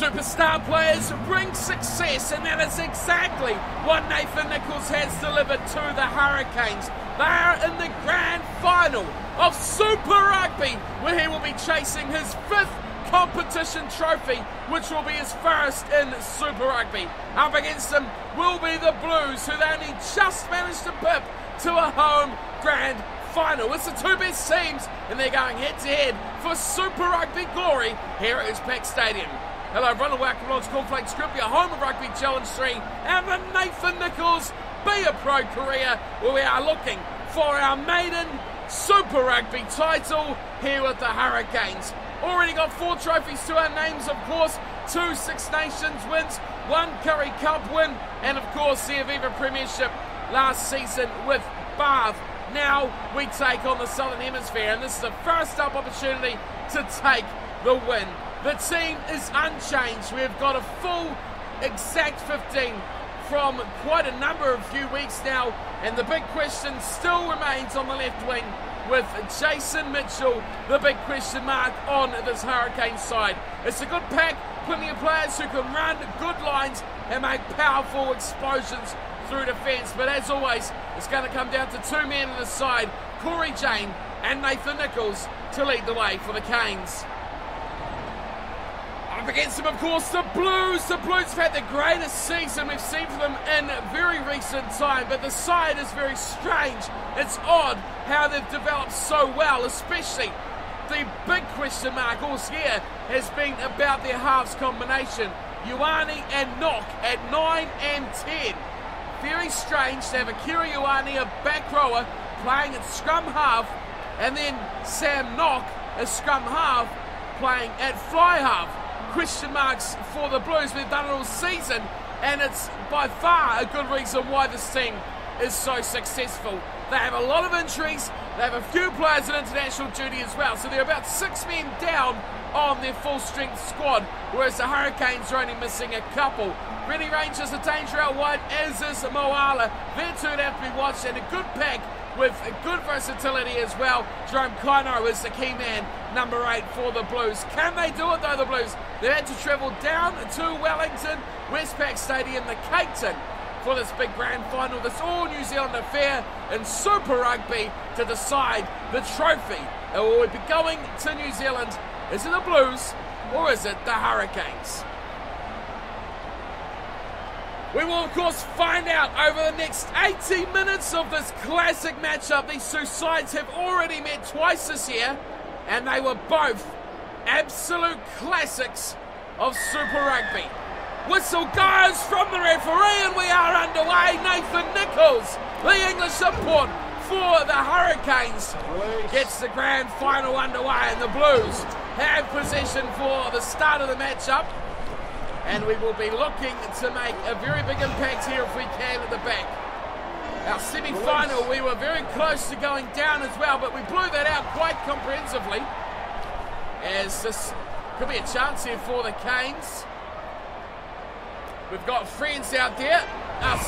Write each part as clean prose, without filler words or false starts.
Superstar players bring success, and that is exactly what Nathan Nichoalls has delivered to the Hurricanes. They are in the grand final of Super Rugby, where he will be chasing his 5th competition trophy, which will be his first in Super Rugby. Up against them will be the Blues, who they only just managed to pip to a home grand final. It's the 2 best teams, and they're going head-to-head for Super Rugby glory here at Pack Stadium. Hello everyone, and welcome along to Cornflakes Group, your home of Rugby Challenge 3 and the Nathan Nichoalls Be A Pro career, where we are looking for our maiden Super Rugby title here with the Hurricanes. Already got 4 trophies to our names, of course, 2 Six Nations wins, 1 Currie Cup win, and of course the Aviva Premiership last season with Bath. Now we take on the Southern Hemisphere, and this is the first up opportunity to take the win. The team is unchanged. We've got a full exact 15 from quite a number of few weeks now, and the big question still remains on the left wing with Jason Mitchell, the big question mark on this Hurricane side. It's a good pack, plenty of players who can run good lines and make powerful explosions through defence, but as always, it's going to come down to 2 men on the side, Corey Jane and Nathan Nichoalls, to lead the way for the Canes. Up against them, of course, the Blues. The Blues have had the greatest season we've seen from them in very recent time, but the side is very strange. It's odd how they've developed so well, especially the big question mark all year has been about their halves combination. Ioane and Nock at 9 and 10. Very strange to have Akira Ioane, a back rower, playing at scrum half, and then Sam Nock, a scrum half, playing at fly half. Question marks for the Blues. We've done it all season, and it's by far a good reason why this team is so successful. They have a lot of injuries. They have a few players in international duty as well, so they're about 6 men down on their full-strength squad, whereas the Hurricanes are only missing a couple. Rennie Rangers a danger out wide, as is Moala. They're two to have to be watched, and a good pack with good versatility as well. Jerome Kaino is the key man, number 8 for the Blues. Can they do it though, the Blues? They had to travel down to Wellington, Westpac Stadium, the Cape Town, for this big grand final, this all-New Zealand affair in Super Rugby to decide the trophy. And will we be going to New Zealand? Is it the Blues or is it the Hurricanes? We will, of course, find out over the next 80 minutes of this classic matchup. These two sides have already met twice this year, and they were both absolute classics of Super Rugby. Whistle goes from the referee, and we are underway. Nathan Nichoalls, the English import for the Hurricanes, gets the grand final underway, and the Blues have possession for the start of the matchup. And we will be looking to make a very big impact here if we can at the back. Our semi-final, we were very close to going down as well, but we blew that out quite comprehensively, as this could be a chance here for the Canes. We've got friends out there.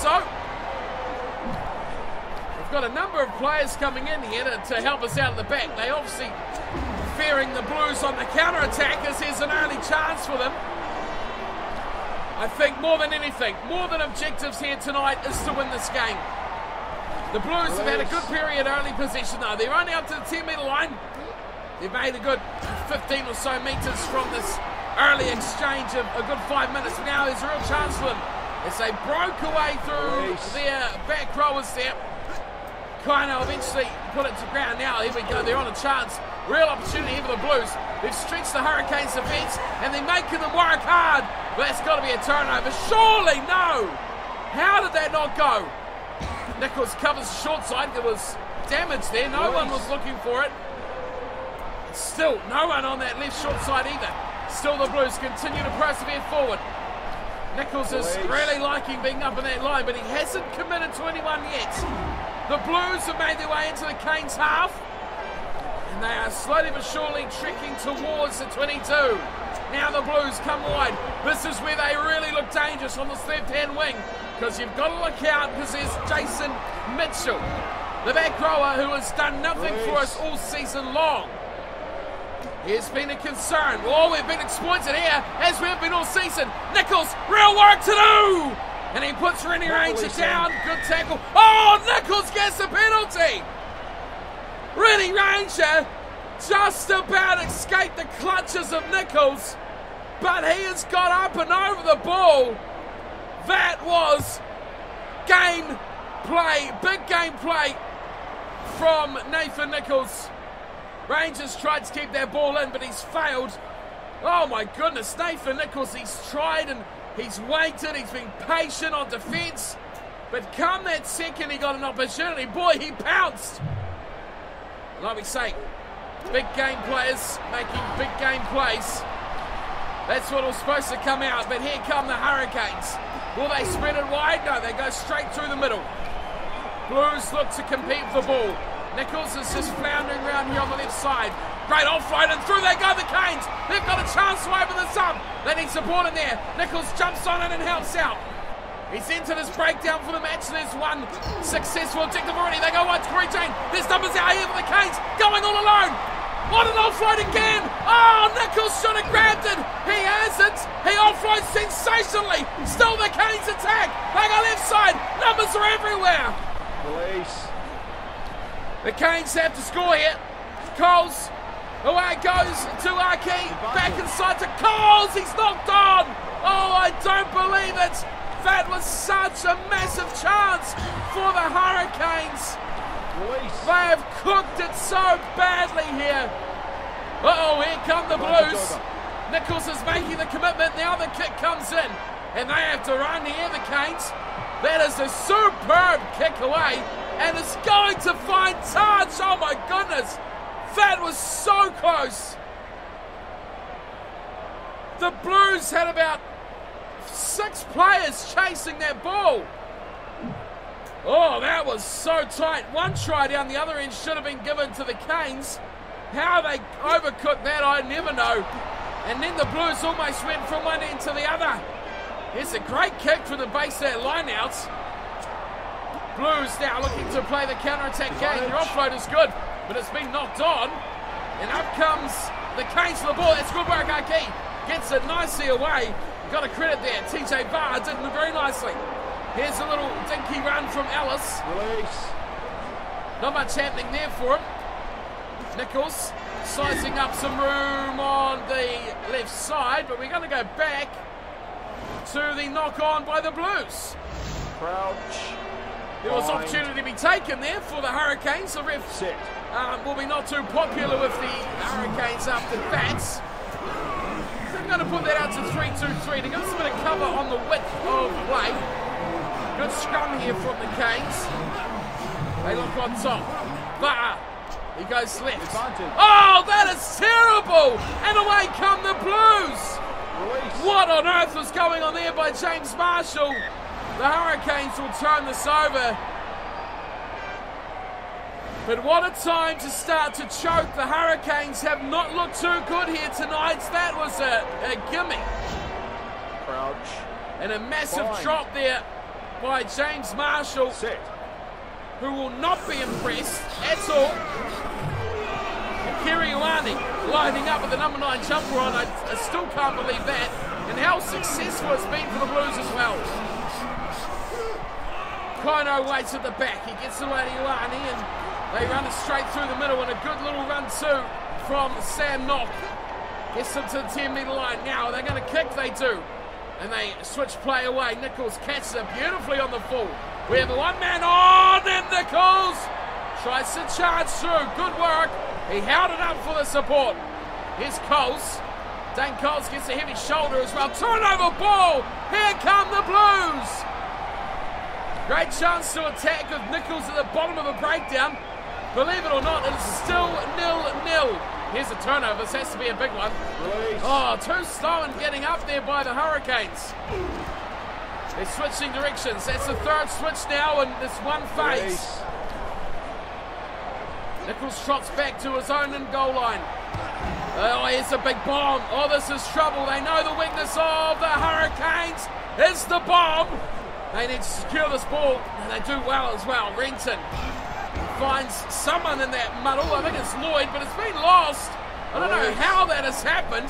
So we've got a number of players coming in here to help us out at the back. They obviously fearing the Blues on the counter-attack, as here's an early chance for them. I think more than anything, more than objectives here tonight, is to win this game. The Blues have had a good period early possession though. They're only up to the 10-metre line. They've made a good 15 or so metres from this early exchange of a good 5 minutes. Now there's a real chance for them as they broke away through their back rowers there. Kaino eventually put it to ground. Now here we go, they're on a chance. Real opportunity here for the Blues. They've stretched the Hurricanes' defence and they're making them work hard. But that's got to be a turnover. Surely, no! How did that not go? Nichoalls covers the short side. There was damage there. No one was looking for it. Still, no one on that left short side either. Still, the Blues continue to persevere forward. Nichoalls is really liking being up in that line, but he hasn't committed to anyone yet. The Blues have made their way into the Canes' half, and they are slowly but surely trekking towards the 22. Now the Blues come wide. This is where they really look dangerous on this left-hand wing, because you've got to look out, because there's Jason Mitchell, the back rower who has done nothing for us all season long. He's been a concern. Oh, we've been exploited here, as we've been all season. Nichoalls, real work to do! And he puts Rennie Ranger down. Good tackle. Oh, Nichoalls gets a penalty! Rennie Ranger just about escaped the clutches of Nichoalls, but he has got up and over the ball. That was game play, big game play from Nathan Nichoalls. Rangers tried to keep their ball in, but he's failed. Oh my goodness, Nathan Nichoalls, he's tried and he's waited, he's been patient on defence, but come that second he got an opportunity, boy, he pounced. Like we say, big game players making big game plays. That's what was supposed to come out, but here come the Hurricanes. Will they spread it wide? No, they go straight through the middle. Blues look to compete for the ball. Nichoalls is just floundering around here on the left side. Great offload, and through they go, the Canes. They've got a chance to open this up. They need support in there. Nichoalls jumps on it and helps out. He's entered his breakdown for the match. There's one successful objective already. They go wide to Corey Jane. There's numbers out here for the Canes, going all alone. What an offload again! Oh, Nichoalls should have grabbed it. He hasn't. He offloads sensationally. Still the Canes attack. They go left side. Numbers are everywhere. Police. The Canes have to score here. Coles, away it goes to Aki. Back inside to Coles. He's knocked on. Oh, I don't believe it. That was such a massive chance for the Hurricanes. They have cooked it so badly here. Uh-oh, here come the Blues. Nichoalls is making the commitment. Now the kick comes in. And they have to run here, the Canes. That is a superb kick away. And it's going to find touch. Oh my goodness. That was so close. The Blues had about 6 players chasing that ball. Oh, that was so tight. One try down the other end should have been given to the Canes. How they overcooked that, I never know. And then the Blues almost went from one end to the other. It's a great kick from the base of that line-outs. Blues now looking to play the counter-attack game. Their offload is good, but it's been knocked on. And up comes the Canes to the ball. That's good work, Aki. Gets it nicely away. Got a credit there. TJ Barr did it very nicely. Here's a little dinky run from Ellis. Release. Not much happening there for him. Nichoalls sizing up some room on the left side, but we're going to go back to the knock-on by the Blues. Crouch. There was opportunity to be taken there for the Hurricanes. The ref will be not too popular with the Hurricanes after that. So I'm going to put that out to 3-2-3 to give us a bit of cover on the width of play. Good scrum here from the Canes. They look on top. But he goes left. Oh, that is terrible! And away come the Blues! What on earth was going on there by James Marshall? The Hurricanes will turn this over. But what a time to start to choke. The Hurricanes have not looked too good here tonight. That was a gimme. Crouch. And a massive drop there by James Marshall, who will not be impressed at all. Kiriwani lining up with the number 9 jumper on. I still can't believe that. And how successful it's been for the Blues as well. Kono waits at the back. He gets away to Iwani and they run it straight through the middle, and a good little run too from Sam Knock. Gets them to the 10-metre line. Now they're going to kick, they do. And they switch play away. Nichoalls catches it beautifully on the full. We have a one-man on, and Nichoalls tries to charge through. Good work. He held it up for the support. Here's Coles. Dane Coles gets a heavy shoulder as well. Turnover ball. Here come the Blues. Great chance to attack with Nichoalls at the bottom of the breakdown. Believe it or not, it is still 0-0. Here's a turnover. This has to be a big one. Oh, too slow in getting up there by the Hurricanes. They're switching directions. That's the third switch now in this one phase. Nichoalls trots back to his own and goal line. Oh, here's a big bomb. Oh, this is trouble. They know the weakness of the Hurricanes is the bomb. They need to secure this ball, and they do well as well. Renton finds someone in that muddle. I think it's Lloyd, but it's been lost. I don't know how that has happened.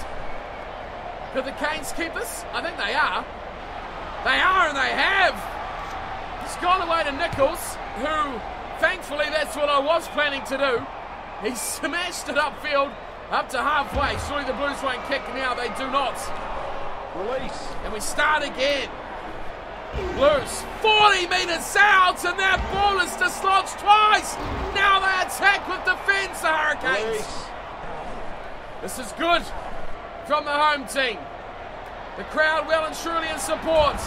Could the Canes keep us? I think they are. They are, and they have. It's gone away to Nichoalls, who, thankfully, that's what I was planning to do. He smashed it upfield, up to halfway. Surely the Blues won't kick now. They do not. Release. And we start again. Blues, 40 metres out, and that ball is dislodged twice. Now they attack with defence, the Hurricanes. Release. This is good from the home team. The crowd well and truly in support.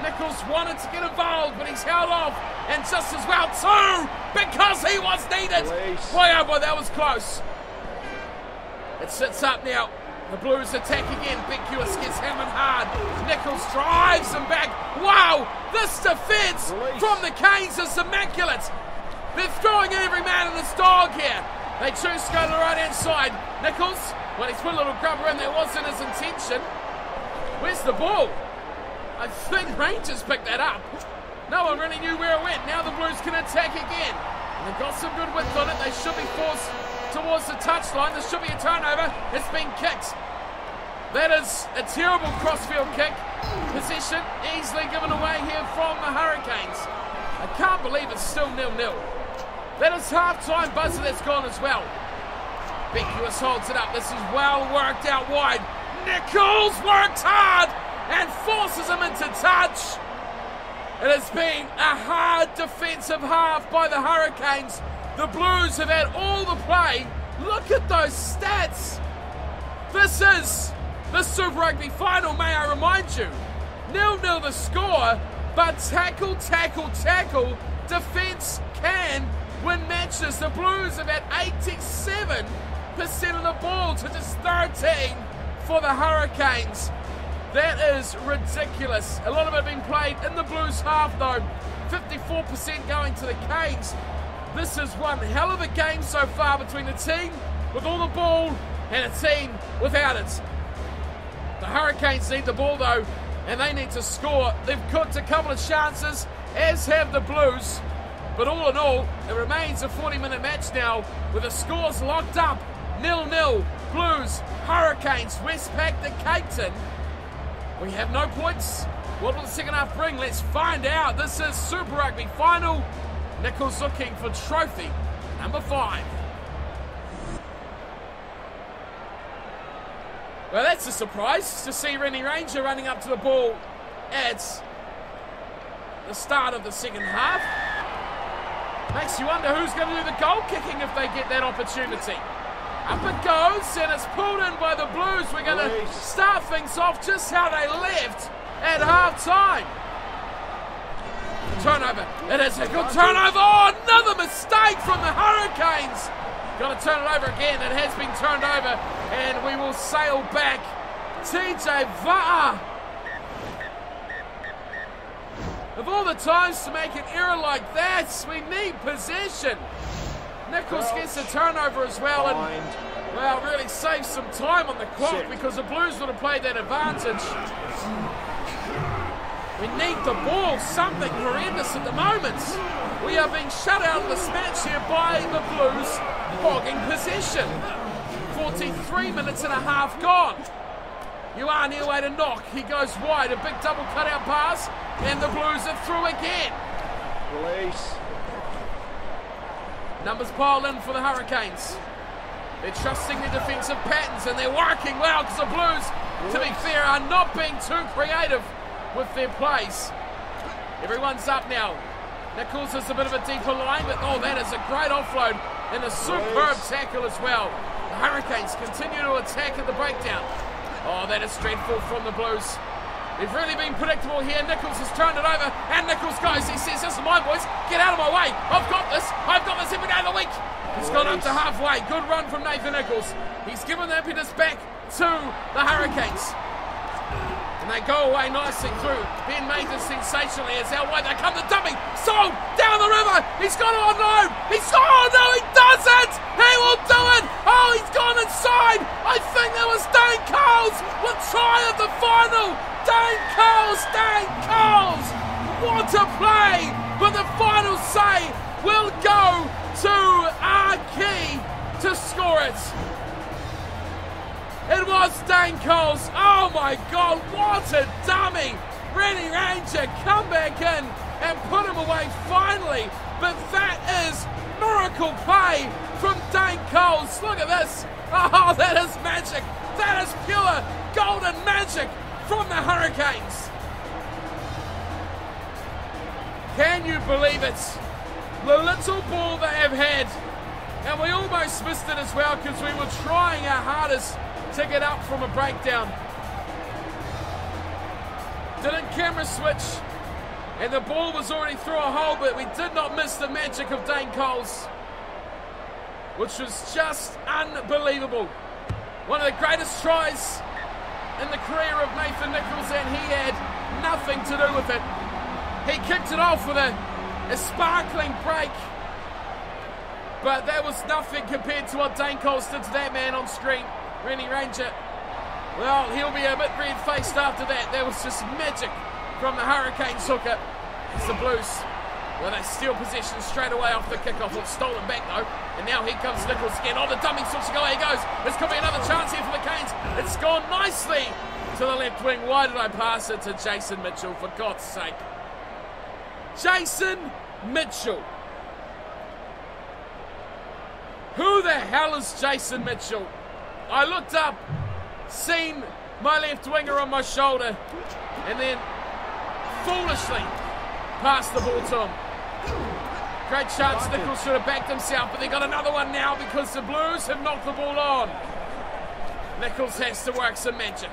Nichoalls wanted to get involved, but he's held off, and just as well too, because he was needed. Release. Boy, oh boy, that was close. It sits up now. The Blues attack again. Beckwith gets hammered hard. Nichoalls drives him back. Wow, this defence from the Canes is immaculate. They're throwing every man in his dog here. They choose to go to the right-hand side. Nichoalls, well, he's put a little grubber in. That wasn't his intention. Where's the ball? I think Rangers picked that up. No one really knew where it went. Now the Blues can attack again. And they've got some good width on it. They should be forced towards the touchline. There should be a turnover. It's been kicked. That is a terrible crossfield kick. Possession easily given away here from the Hurricanes. I can't believe it's still 0-0. That is half-time buzzer that's gone as well. Beckwith holds it up. This is well worked out wide. Nichoalls worked hard and forces him into touch. It has been a hard defensive half by the Hurricanes. The Blues have had all the play. Look at those stats. This is the Super Rugby final, may I remind you. 0-0 the score, but tackle, tackle, tackle. Defence can win matches. The Blues have had 87% of the ball to just 13 for the Hurricanes. That is ridiculous. A lot of it being played in the Blues half though. 54% going to the Canes. This is one hell of a game so far between the team with all the ball and a team without it. The Hurricanes need the ball though, and they need to score. They've cooked a couple of chances, as have the Blues. But all in all, it remains a 40-minute match now with the scores locked up. 0-0, Blues, Hurricanes, Westpac to Cape Town. We have no points. What will the second half bring? Let's find out. This is Super Rugby final. Nichoalls looking for trophy number 5. Well, that's a surprise to see Rennie Ranger running up to the ball at the start of the second half. Makes you wonder who's going to do the goal kicking if they get that opportunity. Up it goes, and it's pulled in by the Blues. We're going to start things off just how they left at half-time. Turnover. It is a good turnover. Oh, another mistake from the Hurricanes. Got to turn it over again. It has been turned over, and we will sail back. TJ Va'a. Of all the times to make an error like that, we need possession. Nichoalls gets a turnover as well, and well, really saves some time on the clock because the Blues would have played that advantage. We need the ball, something horrendous at the moment. We are being shut out of this match here by the Blues, hogging possession. 43 minutes and a half gone. You are near way to knock. He goes wide, a big double cutout pass, and the Blues are through again. Release. Numbers pile in for the Hurricanes. They're trusting their defensive patterns, and they're working well because the Blues, to be fair, are not being too creative with their plays. Everyone's up now. Nichoalls is a bit of a deeper line, but oh, that is a great offload and a superb tackle as well. The Hurricanes continue to attack at the breakdown. Oh, that is dreadful from the Blues. They've really been predictable here. Nichoalls has turned it over, and Nichoalls goes. He says, "This is mine, boys. Get out of my way. I've got this. I've got this every day of the week." He's gone up to halfway. Good run from Nathan Nichoalls. He's given the impetus back to the Hurricanes. And they go away nicely through. Ben Major sensationally as out wide. They come to dummy. Sold down the river. He's got it on load. Oh no, he doesn't. He will do it. Oh, he's gone inside. I think that was Dane Coles with try of the final. Dane Coles. What a play. But the final say will go to Archie to score it. was Nichoalls. Oh my God, what a dummy. Ready Ranger come back in and put him away finally. But that is miracle play from Nichoalls. Look at this. Oh, that is magic. That is pure golden magic from the Hurricanes. Can you believe it? The little ball they have had. And we almost missed it as well because we were trying our hardest to get up from a breakdown. Didn't camera switch. And the ball was already through a hole, but we did not miss the magic of Nichoalls, which was just unbelievable. One of the greatest tries in the career of Nathan Nichoalls, and he had nothing to do with it. He kicked it off with a sparkling break, but that was nothing compared to what Nichoalls did to that man on screen, Rennie Ranger. Well, he'll be a bit red-faced after that. That was just magic from the Hurricanes hooker. It's the Blues. Well, they steal possession straight away off the kickoff. It's stolen back though. And now here comes Nichoalls again. Oh, the dummy switch to go. Away he goes. This could be another chance here for the Canes. It's gone nicely to the left wing. Why did I pass it to Jason Mitchell? For God's sake. Jason Mitchell. Who the hell is Jason Mitchell? I looked up, seen my left winger on my shoulder, and then foolishly passed the ball to him. Great chance. Nichoalls should have backed himself, but they got another one now because the Blues have knocked the ball on. Nichoalls has to work some magic.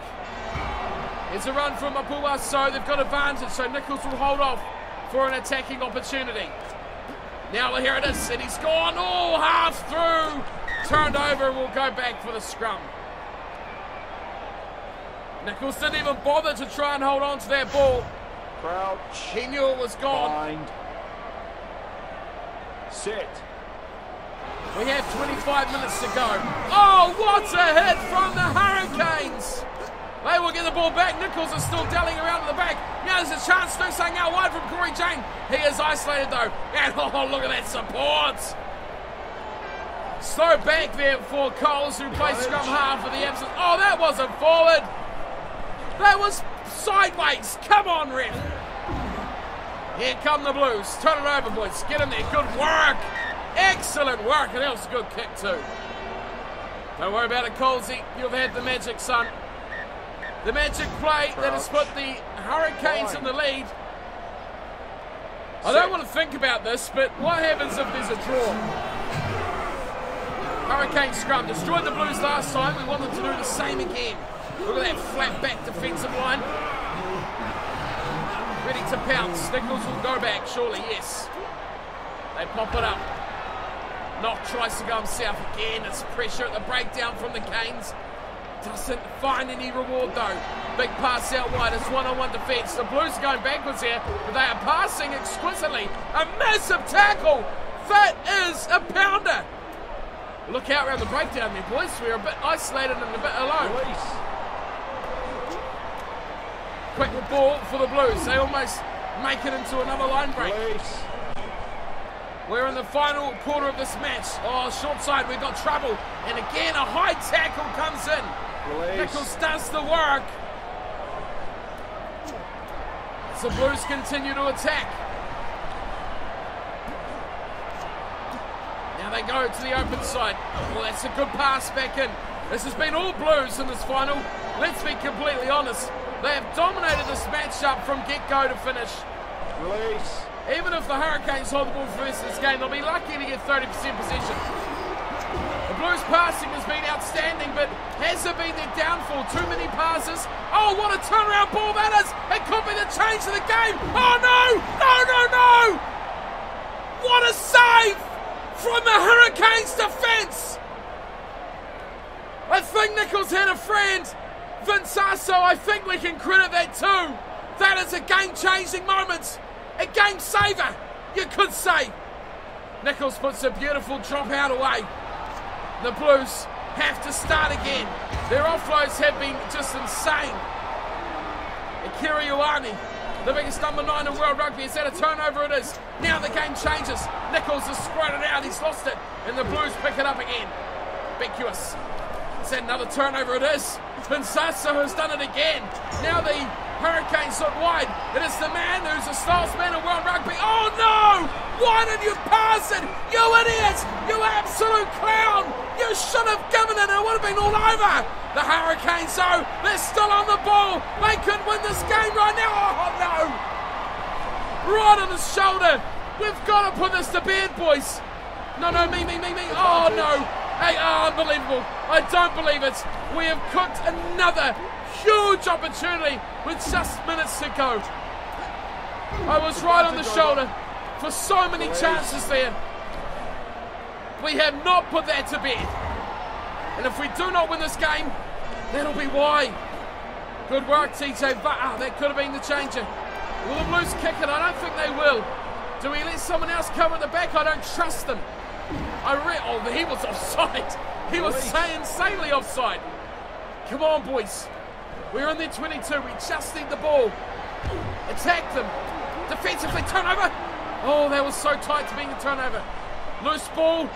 Here's a run from Mapua, so they've got advantage, so Nichoalls will hold off for an attacking opportunity. Now here it is, and he's gone all half through. Turned over, will go back for the scrum. Nichoalls didn't even bother to try and hold on to that ball. Crouch. He knew it was gone. Bind. Sit. We have 25 minutes to go. Oh, what a hit from the Hurricanes! They will get the ball back. Nichoalls is still dallying around to the back. Now there's a chance to do something out wide from Corey Jane. He is isolated though. And oh, look at that support. Slow back there for Coles, who plays scrum half for the absence. Oh, that wasn't forward. That was sideways. Come on, ref. Here come the Blues. Turn it over, boys. Get in there. Good work. Excellent work. And that was a good kick too. Don't worry about it, Colesy. You've had the magic, son. The magic play that has put the Hurricanes in the lead. I don't want to think about this, but what happens if there's a draw? Hurricane scrum destroyed the Blues last time. We want them to do the same again. Look at that flat back defensive line. Ready to pounce. Nichoalls will go back, surely, yes. They pop it up. Knock tries to go himself again. It's pressure at the breakdown from the Canes. Doesn't find any reward though. Big pass out wide. It's one-on-one defence. The Blues are going backwards here, but they are passing exquisitely. A massive tackle. That is a pounder. Look out around the breakdown there, boys. We're a bit isolated and a bit alone. Release. Quick ball for the Blues. They almost make it into another line break. Release. We're in the final quarter of this match. Oh, short side, we've got trouble. And again, a high tackle comes in. Release. Nichoalls does the work. As the Blues continue to attack. Now they go to the open side. Well, that's a good pass back in. This has been all Blues in this final. Let's be completely honest. They have dominated this matchup from get-go to finish. Release. Even if the Hurricanes hold the ball for the rest of this game, they'll be lucky to get 30% possession. The Blues passing has been outstanding, but has it been their downfall? Too many passes. Oh, what a turnaround ball that is! It could be the change of the game. Oh no! No, no, no! What a save from the Hurricanes defence! I think Nichoalls had a friend. Vinsasso, I think we can credit that too. That is a game-changing moment. A game saver, you could say. Nichoalls puts a beautiful drop out away. The Blues have to start again. Their offloads have been just insane. Akira Ioane, the biggest number 9 in World Rugby. Is that a turnover? It is. Now the game changes. Nichoalls has squirted out. He's lost it. And the Blues pick it up again. Beckwith Is that another turnover? It is. Pinsasso has done it again. Now the Hurricanes look wide. It is the man who's the slowest man in world rugby. Oh no! Why did you pass it? You idiot! You absolute clown! You should have given it. It would have been all over. The Hurricanes, though, they're still on the ball. They could win this game right now. Oh no! Right on his shoulder. We've got to put this to bed, boys. No, me. Oh no! Hey, unbelievable. I don't believe it. We have cooked another huge opportunity with just minutes to go. I was right on the shoulder for so many chances there. We have not put that to bed. And if we do not win this game, that'll be why. Good work, TJ. That could have been the changer. Will the Blues kick it? I don't think they will. Do we let someone else cover at the back? I don't trust them. He was offside. He was insanely offside. Come on, boys. We're in their 22. We just need the ball. Attack them. Defensively, turnover. Oh, that was so tight to being a turnover. Loose ball.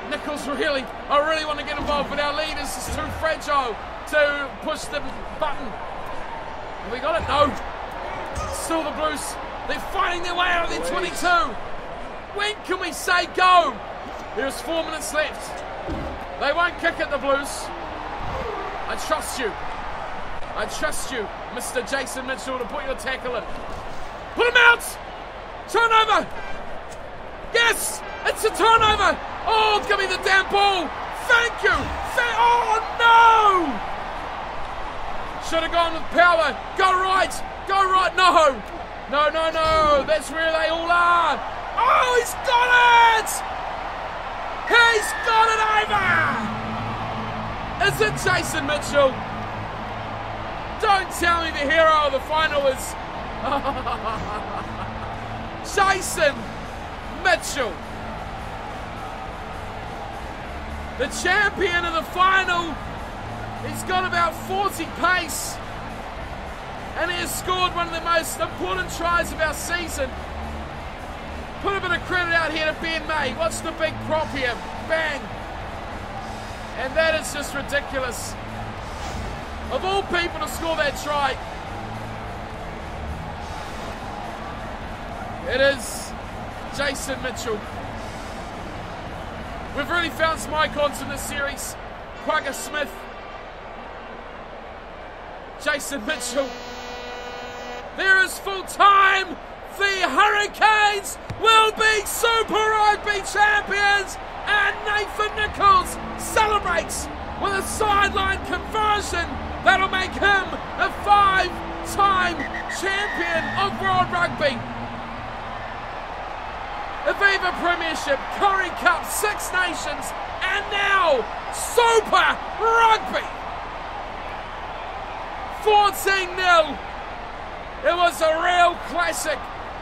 Nichoalls I really want to get involved, but our lead is just too fragile to push the button. Have we got it? No. Still the Blues. They're fighting their way out of their 22. When can we say go? There's 4 minutes left. They won't kick at the Blues. I trust you. I trust you, Mr. Jason Mitchell, to put your tackle in. Put him out! Turnover! Yes! It's a turnover! Oh, give me the damn ball! Thank you! Oh, no! Should have gone with power. Go right! Go right! No! No! That's where they all are! Oh, he's got it! He's got it over! Is it Jason Mitchell? Don't tell me the hero of the final is Jason Mitchell. The champion of the final. He's got about 40 pace. And he has scored one of the most important tries of our season. Put a bit of credit out here to Ben May. What's the big prop here? Bang. And that is just ridiculous. Of all people to score that try, it is Jason Mitchell. We've really found some icons in this series. Quagga Smith, Jason Mitchell. There is full time. The Hurricanes will be Super Rugby champions, and Nathan Nichoalls celebrates with a sideline conversion that'll make him a 5-time champion of World Rugby. Aviva Premiership, Curry Cup, Six Nations, and now Super Rugby. 14-0. It was a real classic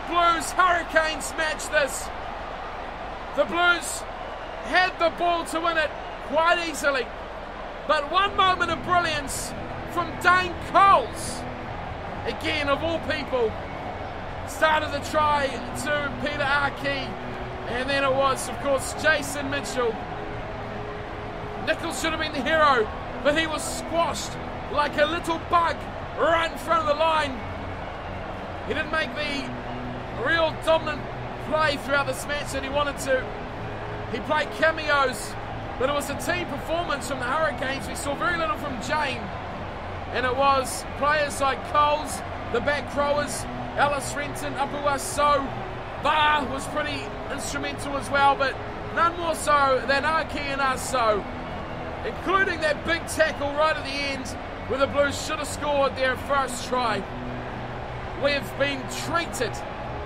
Blues Hurricanes match this. The Blues had the ball to win it quite easily, but one moment of brilliance from Dane Coles, again of all people, started the try to Peter Arkey, and then it was, of course, Jason Mitchell. Nichoalls should have been the hero, but he was squashed like a little bug right in front of the line. He didn't make the real dominant play throughout this match that he wanted to. He played cameos, but it was a team performance from the Hurricanes. We saw very little from Jane, and it was players like Coles, the back rowers, Ellis Renton, Apua So. Bar was pretty instrumental as well, but none more so than Arkey and Aso, including that big tackle right at the end where the Blues should have scored their first try. We have been treated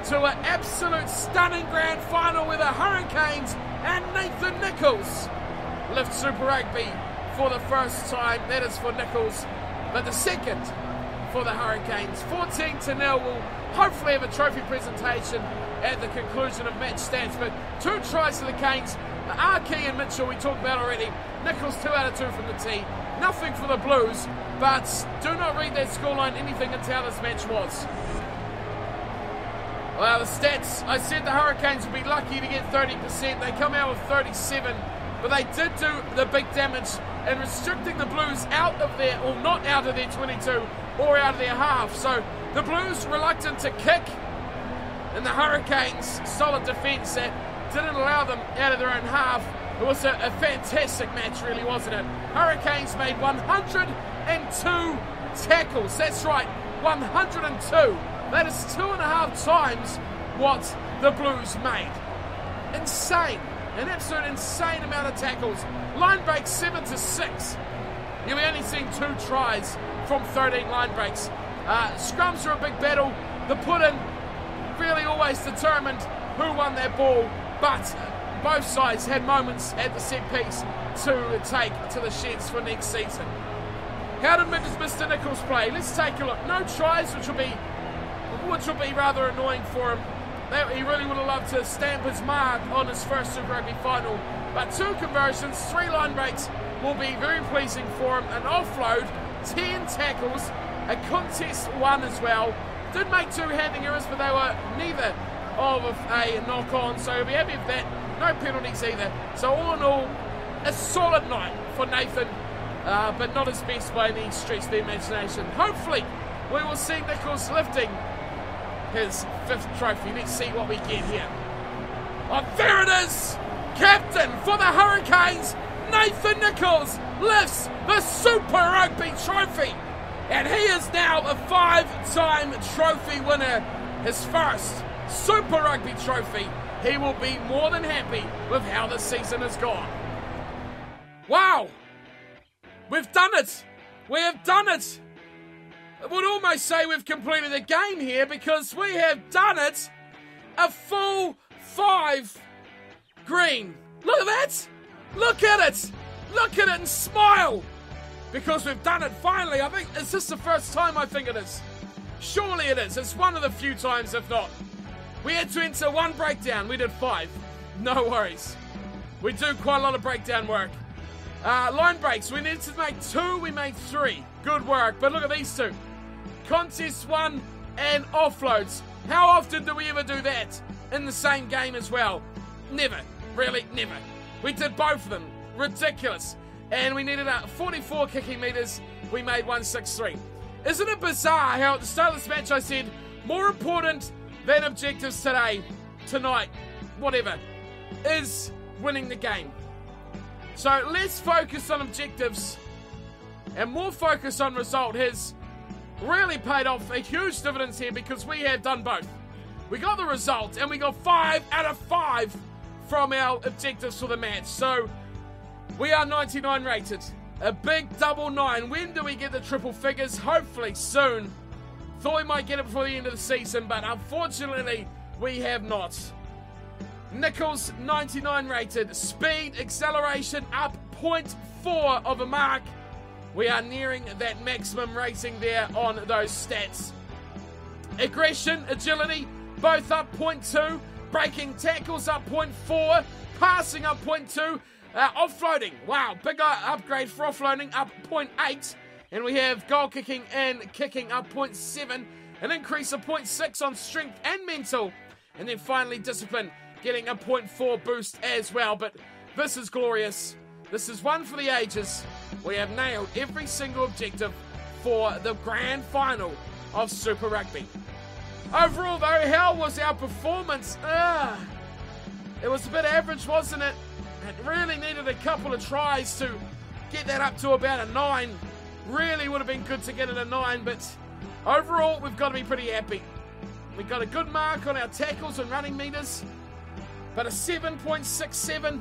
to an absolute stunning grand final where the Hurricanes and Nathan Nichoalls lift Super Rugby for the first time. That is for Nichoalls, but the second for the Hurricanes. 14-0. We'll hopefully have a trophy presentation at the conclusion of match stats, but 2 tries to the Canes. Arkey and Mitchell we talked about already. Nichoalls 2 out of 2 from the tee. Nothing for the Blues, but do not read that scoreline anything into how this match was. Well, the stats, I said the Hurricanes would be lucky to get 30%. They come out with 37. but they did do the big damage in restricting the Blues out of their, or not out of their 22, or out of their half. So the Blues reluctant to kick, and the Hurricanes solid defence that didn't allow them out of their own half. It was a fantastic match, really, wasn't it? Hurricanes made 102 tackles. That's right, 102. That is 2.5 times what the Blues made. Insane. An absolute insane amount of tackles. Line breaks 7-6. You've only seen 2 tries from 13 line breaks. Scrums are a big battle. The put-in really always determined who won that ball, but both sides had moments at the set piece to take to the sheds for next season. How did Mr. Nichoalls play? Let's take a look. No tries, which will be rather annoying for him. He really would have loved to stamp his mark on his first Super Rugby final. But 2 conversions, 3 line breaks will be very pleasing for him. An offload, 10 tackles, a contest 1 as well. Did make 2 handing errors, but they were neither of a knock-on, so he'll be happy with that. No penalties either. So all in all, a solid night for Nathan, but not his best by any stretch of the imagination. Hopefully, we will see Nichoalls lifting his 5th trophy. Let's see what we get here. Oh, there it is! Captain for the Hurricanes, Nathan Nichoalls lifts the Super Rugby trophy. And he is now a 5-time trophy winner. His first Super Rugby trophy. He will be more than happy with how the season has gone. Wow! We've done it! We have done it! I would almost say we've completed a game here because we have done it a full 5 green. Look at that! Look at it! Look at it and smile! Because we've done it finally. I think, is this the first time? I think it is. Surely it is. It's one of the few times, if not. We had to enter 1 breakdown. We did 5. No worries. We do quite a lot of breakdown work. Line breaks. We needed to make 2. We made 3. Good work. But look at these 2. Contest 1 and offloads. How often do we ever do that in the same game as well? Never. Really, never. We did both of them. Ridiculous. And we needed 44 kicking metres. We made 163. Isn't it bizarre how at the start of this match I said, more important than objectives tonight, whatever, is winning the game. So let's focus on objectives and more focus on result has really paid off a huge dividends here because we have done both. We got the result and we got 5 out of 5 from our objectives for the match. So we are 99 rated. A big double 9. When do we get the triple figures? Hopefully soon. Thought we might get it before the end of the season, but unfortunately we have not. Nichoalls 99 rated. Speed, acceleration up 0.4 of a mark. We are nearing that maximum rating there on those stats. Aggression, agility, both up 0.2. Breaking tackles up 0.4. Passing up 0.2. Offloading, wow, big upgrade for offloading, up 0.8. And we have goal kicking and kicking up 0.7. An increase of 0.6 on strength and mental. And then finally discipline, getting a 0.4 boost as well. But this is glorious. This is one for the ages. We have nailed every single objective for the grand final of Super Rugby. Overall though, how was our performance? It was a bit average, wasn't it? It really needed a couple of tries to get that up to about a 9. Really would have been good to get it a 9, but overall, we've got to be pretty happy. We got a good mark on our tackles and running meters, but a 7.67,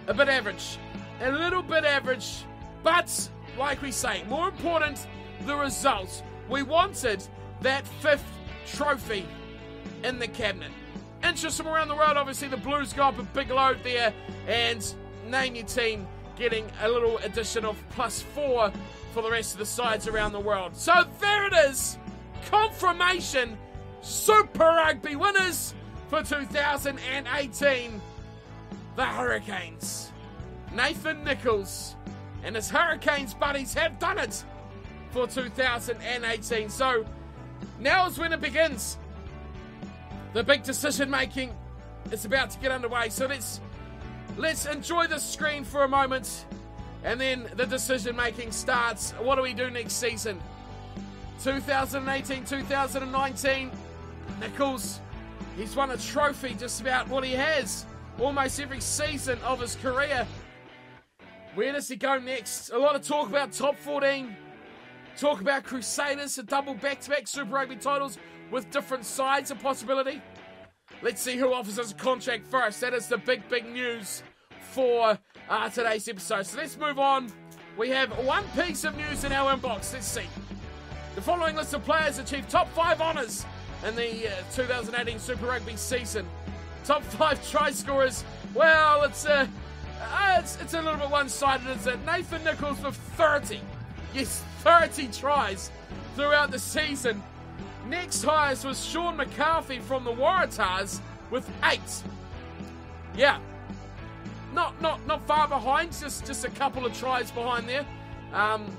a bit average. A little bit average, but like we say, more important, the result. We wanted that 5th trophy in the cabinet. Interest from around the world, obviously the Blues got up a big load there, and name your team getting a little addition of +4 for the rest of the sides around the world. So there it is, confirmation, Super Rugby winners for 2018, the Hurricanes. Nathan Nichoalls and his Hurricanes buddies have done it for 2018. So now is when it begins. The big decision making is about to get underway. So let's let's enjoy the screen for a moment, and then the decision-making starts. What do we do next season? 2018, 2019, Nichoalls, he's won a trophy just about what he has almost every season of his career. Where does he go next? A lot of talk about top 14, talk about Crusaders, a double back-to-back Super Rugby titles with different sides, a possibility. Let's see who offers us a contract first. That is the big news for today's episode. So let's move on. We have one piece of news in our inbox. Let's see. The following list of players achieved top 5 honours in the 2018 Super Rugby season. Top 5 try scorers. Well, it's a little bit one-sided, isn't it? Nathan Nichoalls with 30. Yes, 30 tries throughout the season. Next highest was Sean McCarthy from the Waratahs with 8. Yeah. Not far behind, just a couple of tries behind there.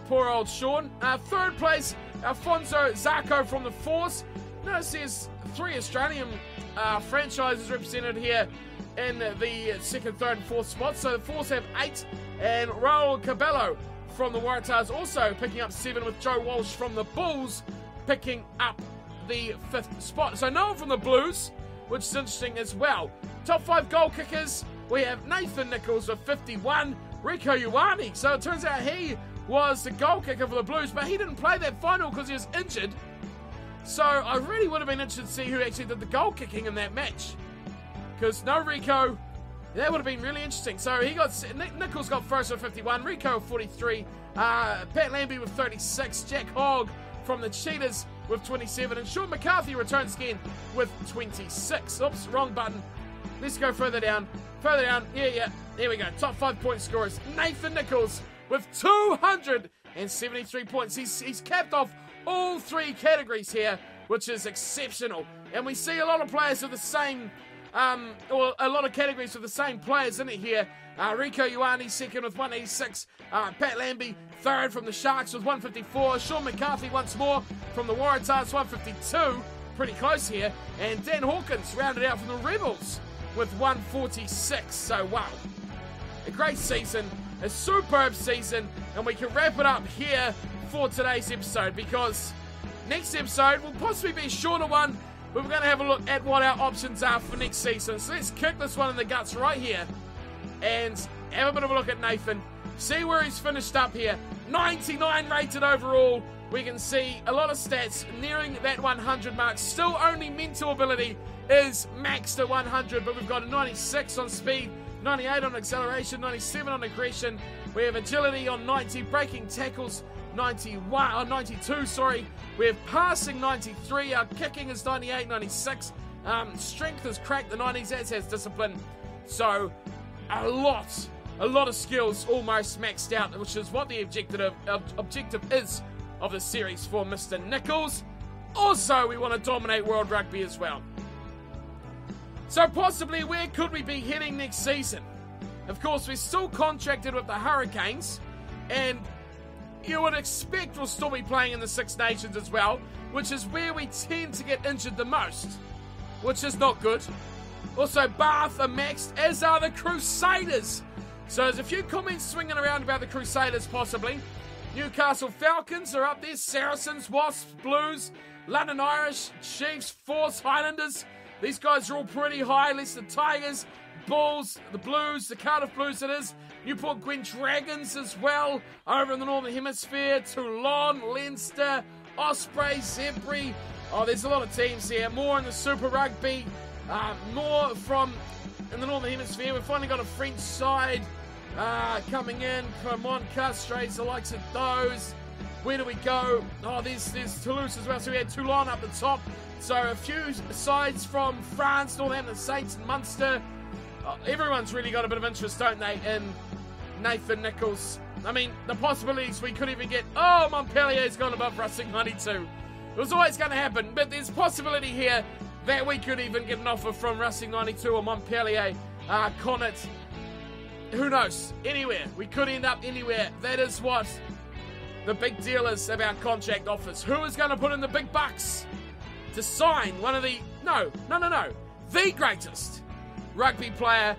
Poor old Sean. Third place, Alfonso Zarco from the Force. Notice there's 3 Australian franchises represented here in the 2nd, 3rd and 4th spots. So the Force have 8, and Raul Cabello from the Waratahs also picking up 7, with Joe Walsh from the Bulls picking up the 5th spot. So no one from the Blues, which is interesting as well. Top 5 goal kickers, we have Nathan Nichoalls with 51, Rieko Ioane. So it turns out he was the goal kicker for the Blues, but he didn't play that final because he was injured. So I really would have been interested to see who actually did the goal kicking in that match, because no Rieko, that would have been really interesting. So Nichoalls got first with 51, Rieko with 43, Pat Lambie with 36, Jack Hogg from the Cheetahs with 27, and Sean McCarthy returns again with 26. Oops, wrong button. Let's go further down. Yeah, there we go. Top 5 point scorers. Nathan Nichoalls with 273 points. He's capped off all 3 categories here, which is exceptional. And we see a lot of players with the same, or a lot of categories with the same players in it here. Rieko Ioane second with 186. Pat Lambie third from the Sharks with 154. Sean McCarthy once more from the Waratahs, 152. Pretty close here. And Dan Hawkins rounded out from the Rebels with 146. So, wow. A great season. A superb season. And we can wrap it up here for today's episode, because next episode will possibly be a shorter one, but we're going to have a look at what our options are for next season. So let's kick this one in the guts right here and have a bit of a look at Nathan. See where he's finished up here. 99 rated overall. We can see a lot of stats nearing that 100 mark. Still only mental ability is maxed at 100, but we've got a 96 on speed, 98 on acceleration, 97 on aggression. We have agility on 90, breaking tackles 92, sorry. We have passing 93, our kicking is 98, 96. Strength has cracked the 90s, as has discipline. So, a lot of skills almost maxed out, which is what the objective is of the series for Mr. Nichoalls. Also, we want to dominate World Rugby as well. So possibly, where could we be heading next season? Of course, we're still contracted with the Hurricanes, and you would expect we'll still be playing in the Six Nations as well, which is where we tend to get injured the most, which is not good. Also, Bath are maxed, as are the Crusaders. So there's a few comments swinging around about the Crusaders possibly. Newcastle Falcons are up there, Saracens, Wasps, Blues, London Irish, Chiefs, Force, Highlanders. These guys are all pretty high. Less the Tigers, Bulls, the Blues, the Cardiff Blues it is. Newport Gwent Dragons as well over in the Northern Hemisphere. Toulon, Leinster, Ospreys, Zebri. Oh, there's a lot of teams here. More in the Super Rugby. More from in the Northern Hemisphere. We've finally got a French side coming in. Clermont, Castres, the likes of those. Where do we go? Oh, there's Toulouse as well. So we had Toulon up the top. So a few sides from France, Northampton Saints and Munster. Everyone's really got a bit of interest, don't they, in Nathan Nichoalls. I mean, the possibilities we could even get, Montpellier's gone above Racing 92. It was always going to happen, but there's possibility here that we could even get an offer from Racing 92 or Montpellier, Connacht. Who knows? Anywhere. We could end up anywhere. That is what the big deal is about contract offers. Who is going to put in the big bucks to sign one of the... No. The greatest rugby player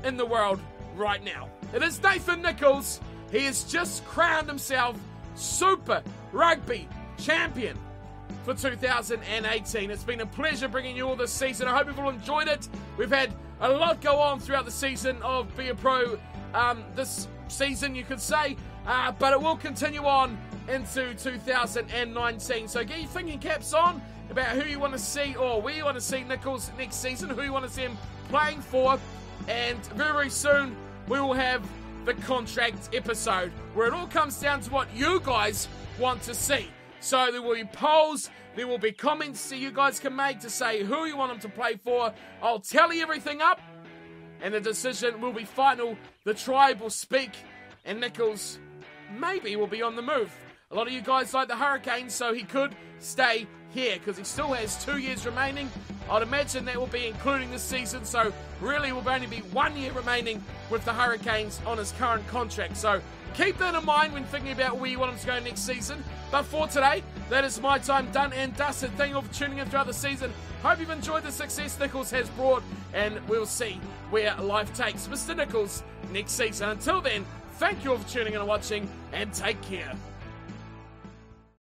in the world right now. It is Nathan Nichoalls. He has just crowned himself Super Rugby Champion for 2018. It's been a pleasure bringing you all this season. I hope you've all enjoyed it. We've had a lot go on throughout the season of Be a Pro this season, you could say, but it will continue on into 2019. So get your thinking caps on about who you want to see or where you want to see Nichoalls next season, who you want to see him playing for, and very, very soon we will have the contract episode where it all comes down to what you guys want to see. So there will be polls, there will be comments that you guys can make to say who you want him to play for. I'll tally everything up and the decision will be final. The tribe will speak and Nichoalls maybe will be on the move. A lot of you guys like the Hurricanes, so he could stay here because he still has 2 years remaining. I'd imagine that will be including this season, so really will only be 1 year remaining with the Hurricanes on his current contract. So keep that in mind when thinking about where you want him to go next season. But for today, that is my time done and dusted. Thank you all for tuning in throughout the season. Hope you've enjoyed the success Nichoalls has brought, and we'll see where life takes Mr. Nichoalls next season. Until then, thank you all for tuning in and watching, and take care.